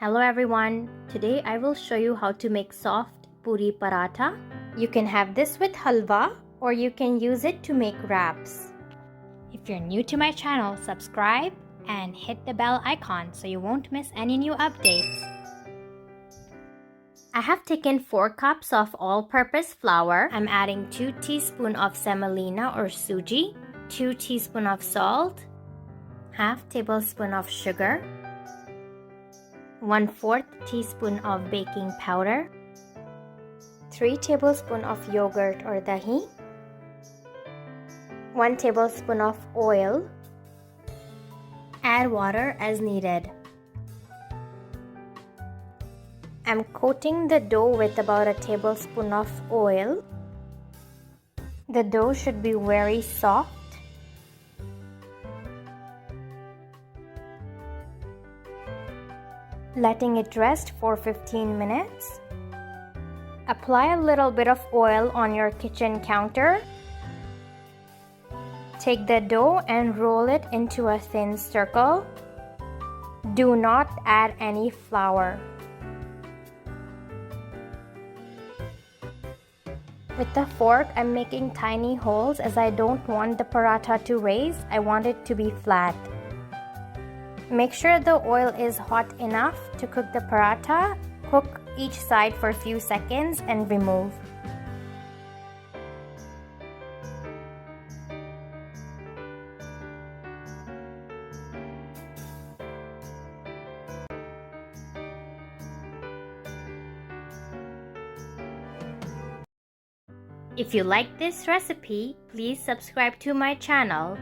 Hello everyone, today I will show you how to make soft puri paratha. You can have this with halwa or you can use it to make wraps. If you're new to my channel, subscribe and hit the bell icon so you won't miss any new updates. I have taken 4 cups of all-purpose flour. I'm adding 2 teaspoons of semolina or sooji, 2 teaspoons of salt, half tablespoon of sugar, 1/4 teaspoon of baking powder, 3 tablespoons of yogurt or dahi, 1 tablespoon of oil. Add water as needed. I'm coating the dough with about a tablespoon of oil. The dough should be very soft. Letting it rest for 15 minutes. Apply a little bit of oil on your kitchen counter. Take the dough and roll it into a thin circle. Do not add any flour. With the fork, I'm making tiny holes as I don't want the paratha to raise. I want it to be flat. Make sure the oil is hot enough to cook the paratha. Cook each side for a few seconds and remove. If you like this recipe, please subscribe to my channel.